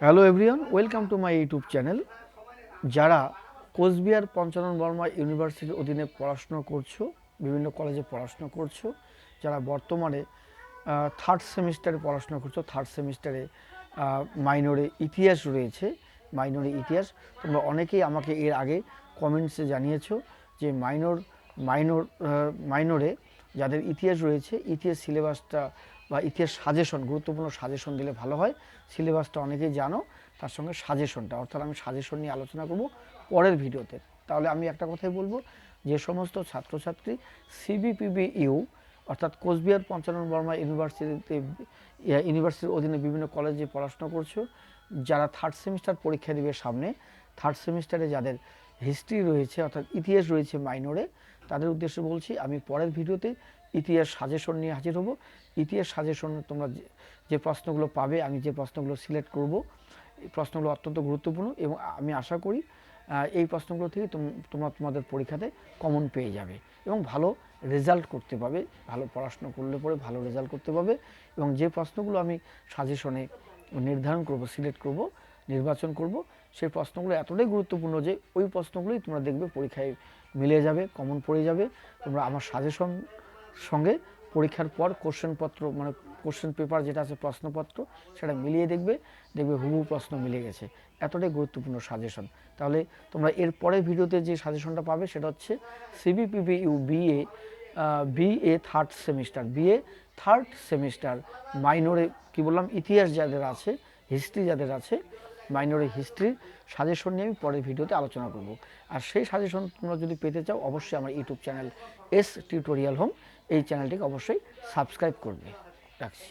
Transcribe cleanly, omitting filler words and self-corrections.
Hello everyone, welcome to my YouTube channel. যারা কোচবিহার পঞ্চানন বর্মা ইউনিভার্সিটির অধীনে পড়াশোনা করছো, বিভিন্ন কলেজে পড়াশোনা করছো, যারা বর্তমানে থার্ড সেমিস্টারে পড়াশোনা করছো, থার্ড সেমিস্টারে মাইনরে ইতিহাস রয়েছে, মাইনরে ইতিহাস, তোমরা অনেকেই আমাকে এর আগে কমেন্টসে জানিয়েছো যে মাইনর মাইনরে যাদের ইতিহাস রয়েছে, ইতিহাস সিলেবাসটা বা ইতিহাস সাজেশন, গুরুত্বপূর্ণ সাজেশন দিলে ভালো হয়। সিলেবাসটা অনেকেই জানো, তার সঙ্গে সাজেশনটা, অর্থাৎ আমি সাজেশন নিয়ে আলোচনা করব পরের ভিডিওতে। তাহলে আমি একটা কথাই বলবো, যে সমস্ত ছাত্রছাত্রী সিবিপিবিইউ অর্থাৎ কোচবিহার পঞ্চানন বর্মা ইউনিভার্সিটির অধীনে বিভিন্ন কলেজে পড়াশোনা করছো, যারা থার্ড সেমিস্টার পরীক্ষা দেবে সামনে, থার্ড সেমিস্টারে যাদের হিস্ট্রি রয়েছে অর্থাৎ ইতিহাস রয়েছে মাইনরে, তাদের উদ্দেশ্যে বলছি আমি পরের ভিডিওতে ইতিহাস সাজেশন নিয়ে হাজির হব। ইতিহাস সাজেশন তোমরা যে প্রশ্নগুলো পাবে, আমি যে প্রশ্নগুলো সিলেক্ট করব, এই প্রশ্নগুলো অত্যন্ত গুরুত্বপূর্ণ এবং আমি আশা করি এই প্রশ্নগুলো থেকে তোমরা তোমাদের পরীক্ষাতে কমন পেয়ে যাবে এবং ভালো রেজাল্ট করতে পারবে। ভালো পড়াশোনা করলে পরে ভালো রেজাল্ট করতে পারবে এবং যে প্রশ্নগুলো আমি সাজেশনে নির্ধারণ করব, সিলেক্ট করব, নির্বাচন করব, সেই প্রশ্নগুলো এতটাই গুরুত্বপূর্ণ যে ওই প্রশ্নগুলোই তোমরা দেখবে পরীক্ষায় মিলে যাবে, কমন পড়ে যাবে। তোমরা আমার সাজেশন সঙ্গে পরীক্ষার পর কোশ্চেনপত্র মানে কোশ্চেন পেপার যেটা আছে প্রশ্নপত্র, সেটা মিলিয়ে দেখবে হুবহু প্রশ্ন মিলে গেছে। এতটাই গুরুত্বপূর্ণ সাজেশন। তাহলে তোমরা এর পরের ভিডিওতে যে সাজেশনটা পাবে সেটা হচ্ছে সিবিপিবিইউ বিএ থার্ড সেমিস্টার মাইনরে কি বললাম, ইতিহাস যাদের আছে, হিস্ট্রি যাদের আছে, মাইনরের হিস্ট্রির সাজেশন নিয়ে আমি পরের ভিডিওতে আলোচনা করব। আর সেই সাজেশন তোমরা যদি পেতে চাও, অবশ্যই আমার YouTube channel S tutorial home, এই চ্যানেলটিকে অবশ্যই সাবস্ক্রাইব করবে। রাখছি।